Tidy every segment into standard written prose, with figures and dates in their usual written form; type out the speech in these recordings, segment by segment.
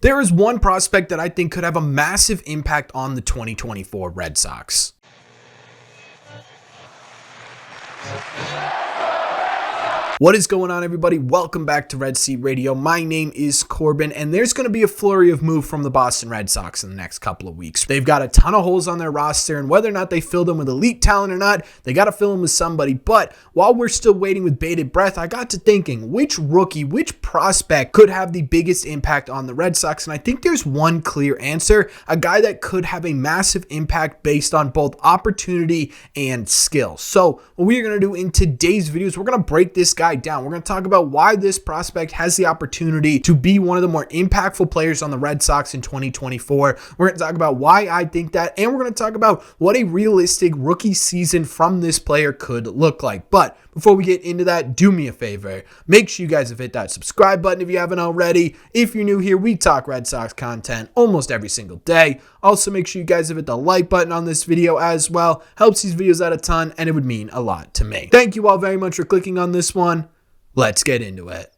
there is one prospect that I think could have a massive impact on the 2024 Red Sox. What is going on, everybody? Welcome back to Red Seat Radio. My name is Corbin, and there's going to be a flurry of move from the Boston Red Sox in the next couple of weeks. They've got a ton of holes on their roster, and whether or not they fill them with elite talent or not, they got to fill them with somebody. But while we're still waiting with bated breath, I got to thinking, which rookie, which prospect could have the biggest impact on the Red Sox? And I think there's one clear answer, a guy that could have a massive impact based on both opportunity and skill. So what we're going to do in today's video is we're going to break this guy down. We're going to talk about why this prospect has the opportunity to be one of the more impactful players on the Red Sox in 2024. We're going to talk about why I think that, and we're going to talk about what a realistic rookie season from this player could look like. But before we get into that, do me a favor. Make sure you guys have hit that subscribe button if you haven't already. If you're new here, we talk Red Sox content almost every single day. Also, make sure you guys have hit the like button on this video as well. Helps these videos out a ton, and it would mean a lot to me. Thank you all very much for clicking on this one. Let's get into it.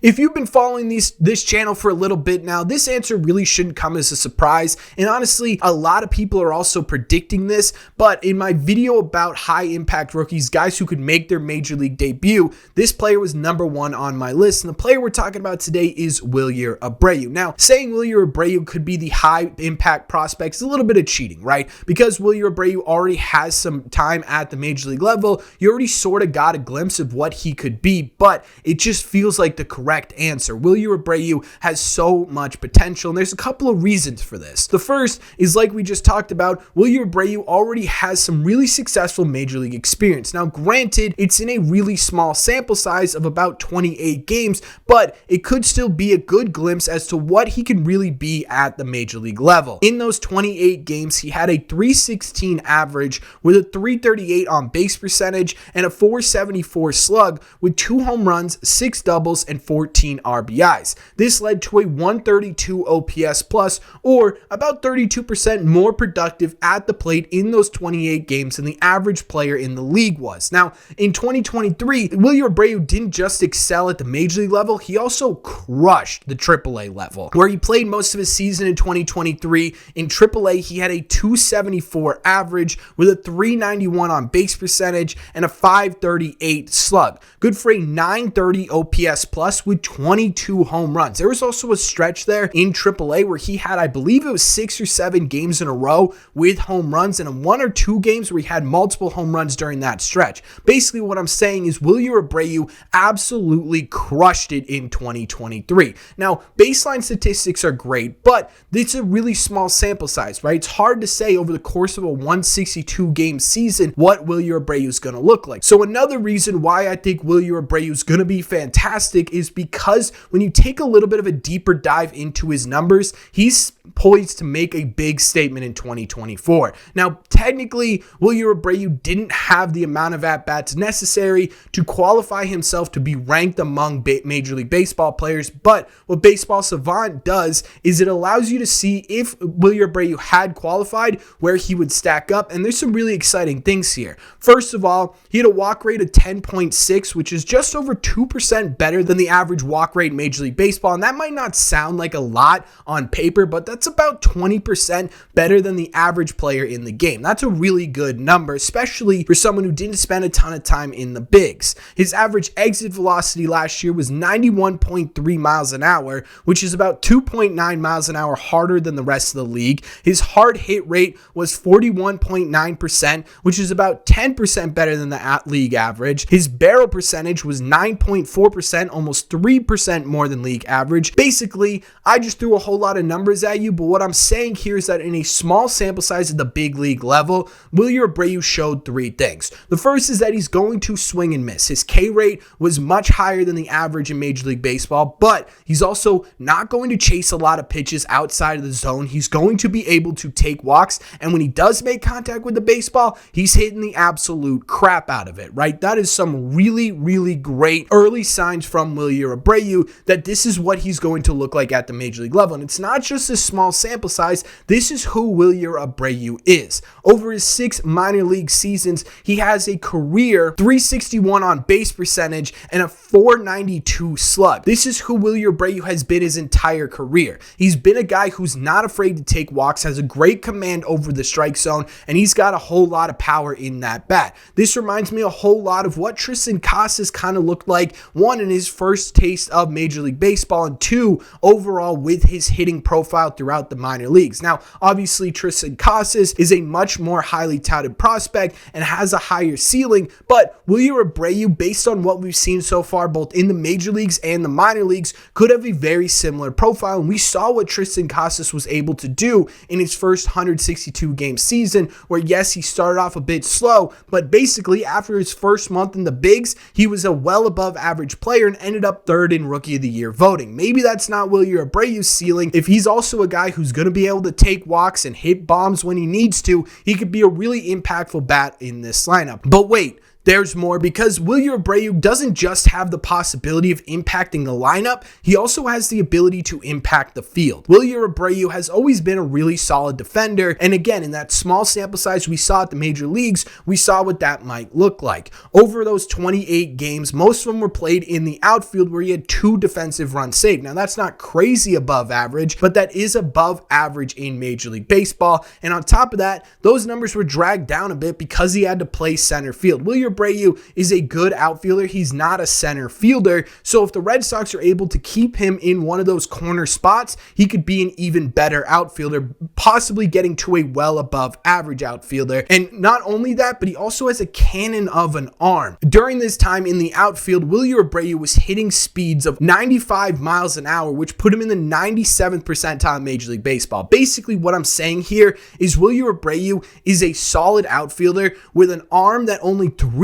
If you've been following this channel for a little bit now, this answer really shouldn't come as a surprise. And honestly, a lot of people are also predicting this. But in my video about high impact rookies, guys who could make their major league debut, this player was number one on my list. And the player we're talking about today is Wilyer Abreu. Now, saying Wilyer Abreu could be the high impact prospect is a little bit of cheating, right? Because Wilyer Abreu already has some time at the major league level, you already sort of got a glimpse of what he could be, but it just feels like the correct answer. Wilyer Abreu has so much potential, and there's a couple of reasons for this. The first is, like we just talked about, Wilyer Abreu already has some really successful major league experience. Now, granted, it's in a really small sample size of about 28 games, but it could still be a good glimpse as to what he can really be at the major league level. In those 28 games, he had a .316 average with a .338 on base percentage and a .474 slug with 2 home runs, 6 doubles, and 14 RBIs. This led to a 132 OPS plus, or about 32% more productive at the plate in those 28 games than the average player in the league was. Now, in 2023, Wilyer Abreu didn't just excel at the major league level, he also crushed the AAA level, where he played most of his season in 2023. In AAA, he had a .274 average with a .391 on base percentage and a .538 slug. Good for a .930 OPS plus with 22 home runs. There was also a stretch there in AAA where he had, I believe it was 6 or 7 games in a row with home runs, and 1 or 2 games where he had multiple home runs during that stretch. Basically, what I'm saying is Wilyer Abreu absolutely crushed it in 2023. Now, baseline statistics are great, but it's a really small sample size, right? It's hard to say over the course of a 162 game season what Wilyer Abreu is going to look like. So another reason why I think Wilyer Abreu is going to be fantastic is because when you take a little bit of a deeper dive into his numbers, he's poised to make a big statement in 2024. Now, technically, Wilyer Abreu didn't have the amount of at-bats necessary to qualify himself to be ranked among Major League Baseball players, but what Baseball Savant does is it allows you to see if Wilyer Abreu had qualified, where he would stack up, and there's some really exciting things here. First of all, he had a walk rate of 10.6, which is just over 2% better than the average walk rate in Major League Baseball, and that might not sound like a lot on paper, but that's about 20% better than the average player in the game. That's a really good number, especially for someone who didn't spend a ton of time in the bigs. His average exit velocity last year was 91.3 miles an hour, which is about 2.9 miles an hour harder than the rest of the league. His hard hit rate was 41.9%, which is about 10% better than the league average. His barrel percentage was 9.4%, almost 3% more than league average. Basically, I just threw a whole lot of numbers at you, but what I'm saying here is that in a small sample size at the big league level, Wilyer Abreu showed 3 things. The first is that he's going to swing and miss. His K rate was much higher than the average in Major League Baseball, but he's also not going to chase a lot of pitches outside of the zone. He's going to be able to take walks, and when he does make contact with the baseball, he's hitting the absolute crap out of it, right? That is some really, really great early signs from Wilyer Wilyer Abreu that this is what he's going to look like at the major league level. And it's not just a small sample size. This is who Wilyer Abreu is. Over his 6 minor league seasons, he has a career 361 on base percentage and a 492 slug. This is who Wilyer Abreu has been his entire career. He's been a guy who's not afraid to take walks, has a great command over the strike zone, and he's got a whole lot of power in that bat. This reminds me a whole lot of what Tristan Casas kind of looked like, one, in his first taste of Major League Baseball, and two, overall with his hitting profile throughout the minor leagues. Now, obviously, Tristan Casas is a much more highly touted prospect and has a higher ceiling, but Wilyer Abreu, based on what we've seen so far, both in the major leagues and the minor leagues, could have a very similar profile, and we saw what Tristan Casas was able to do in his first 162 game season, where yes, he started off a bit slow, but basically after his first month in the bigs, he was a well above average player and ended up third in Rookie of the Year voting. Maybe that's not Wilyer Abreu's ceiling. If he's also a guy who's going to be able to take walks and hit bombs when he needs to, he could be a really impactful bat in this lineup. But wait, there's more, because Wilyer Abreu doesn't just have the possibility of impacting the lineup, he also has the ability to impact the field. Wilyer Abreu has always been a really solid defender, and again, in that small sample size we saw at the major leagues, we saw what that might look like. Over those 28 games, most of them were played in the outfield where he had 2 defensive runs saved. Now, that's not crazy above average, but that is above average in Major League Baseball, and on top of that, those numbers were dragged down a bit because he had to play center field. Wilyer Abreu is a good outfielder. He's not a center fielder. So if the Red Sox are able to keep him in one of those corner spots, he could be an even better outfielder, possibly getting to a well above average outfielder. And not only that, but he also has a cannon of an arm. During this time in the outfield, Wilyer Abreu was hitting speeds of 95 miles an hour, which put him in the 97th percentile in Major League Baseball. Basically, what I'm saying here is Wilyer Abreu is a solid outfielder with an arm that only 3%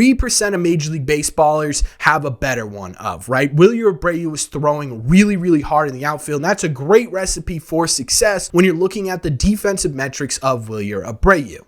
of Major League Baseballers have a better one of, right? Wilyer Abreu is throwing really, really hard in the outfield, and that's a great recipe for success when you're looking at the defensive metrics of Wilyer Abreu.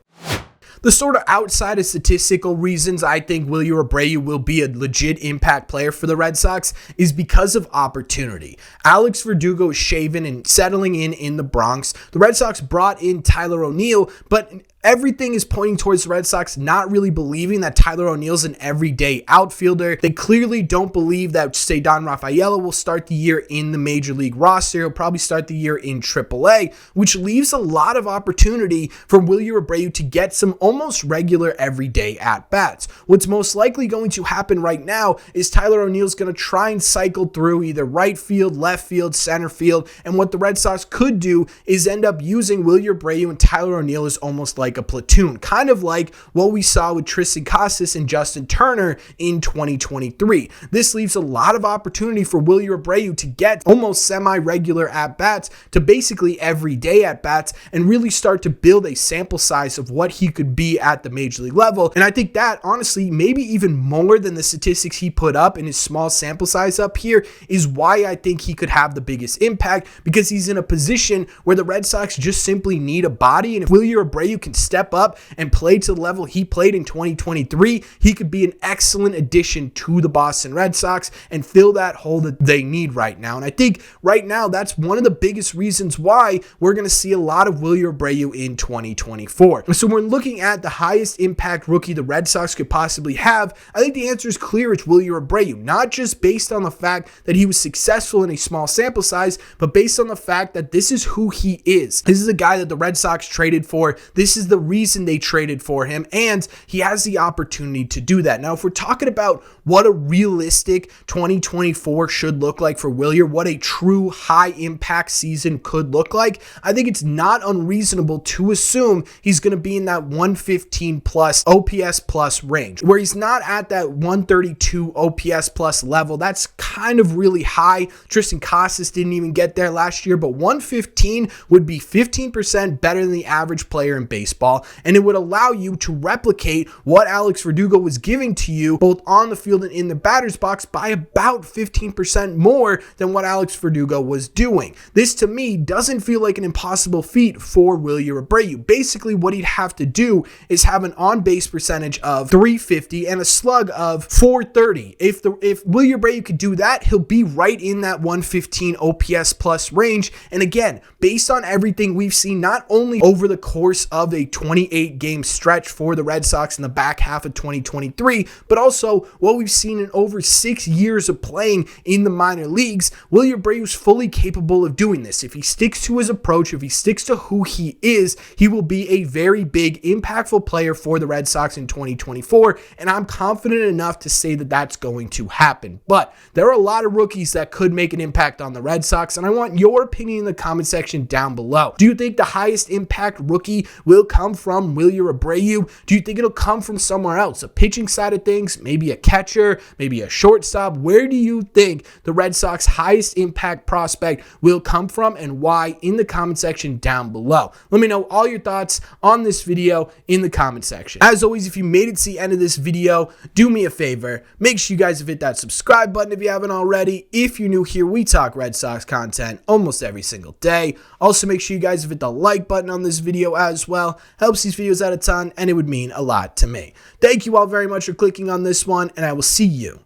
The sort of outside of statistical reasons I think Wilyer Abreu will be a legit impact player for the Red Sox is because of opportunity. Alex Verdugo is shaven and settling in the Bronx. The Red Sox brought in Tyler O'Neill, but everything is pointing towards the Red Sox not really believing that Tyler O'Neill's an everyday outfielder. They clearly don't believe that Ceddanne Rafaela will start the year in the Major League roster. He'll probably start the year in AAA, which leaves a lot of opportunity for Wilyer Abreu to get some almost regular everyday at-bats. What's most likely going to happen right now is Tyler O'Neill's going to try and cycle through either right field, left field, center field, and what the Red Sox could do is end up using Wilyer Abreu and Tyler O'Neill as almost like a platoon, kind of like what we saw with Tristan Casas and Justin Turner in 2023. This leaves a lot of opportunity for Wilyer Abreu to get almost semi-regular at-bats to basically everyday at-bats and really start to build a sample size of what he could be at the Major League level. And I think that, honestly, maybe even more than the statistics he put up in his small sample size up here is why I think he could have the biggest impact, because he's in a position where the Red Sox just simply need a body, and if Wilyer Abreu can step up and play to the level he played in 2023, he could be an excellent addition to the Boston Red Sox and fill that hole that they need right now. And I think right now that's one of the biggest reasons why we're going to see a lot of Wilyer Abreu in 2024. So we're looking at the highest impact rookie the Red Sox could possibly have. I think the answer is clear. It's Wilyer Abreu, not just based on the fact that he was successful in a small sample size, but based on the fact that this is who he is. This is a guy that the Red Sox traded for. This is the reason they traded for him, and he has the opportunity to do that. Now, if we're talking about what a realistic 2024 should look like for Wilyer, what a true high impact season could look like, I think it's not unreasonable to assume he's going to be in that 115 plus OPS plus range, where he's not at that 132 OPS plus level. That's kind of really high. Tristan Casas didn't even get there last year, but 115 would be 15% better than the average player in baseball. baseball, and it would allow you to replicate what Alex Verdugo was giving to you both on the field and in the batter's box by about 15% more than what Alex Verdugo was doing. This to me doesn't feel like an impossible feat for Wilyer Abreu. Basically what he'd have to do is have an on-base percentage of .350 and a slug of .430. If Wilyer Abreu could do that, he'll be right in that 115 OPS plus range. And again, based on everything we've seen, not only over the course of a 28-game stretch for the Red Sox in the back half of 2023, but also what we've seen in over 6 years of playing in the minor leagues, Wilyer Abreu is fully capable of doing this. If he sticks to his approach, if he sticks to who he is, he will be a very big, impactful player for the Red Sox in 2024, and I'm confident enough to say that that's going to happen. But there are a lot of rookies that could make an impact on the Red Sox, and I want your opinion in the comment section down below. Do you think the highest impact rookie will come from Wilyer Abreu? Do you think it'll come from somewhere else? A pitching side of things, maybe a catcher, maybe a shortstop? Where do you think the Red Sox highest impact prospect will come from, and why? In the comment section down below. Let me know all your thoughts on this video in the comment section. As always, if you made it to the end of this video, do me a favor, make sure you guys have hit that subscribe button if you haven't already. If you're new here, we talk Red Sox content almost every single day. Also, make sure you guys have hit the like button on this video as well. Helps these videos out a ton, and it would mean a lot to me. Thank you all very much for clicking on this one, and I will see you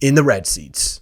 in the red seats.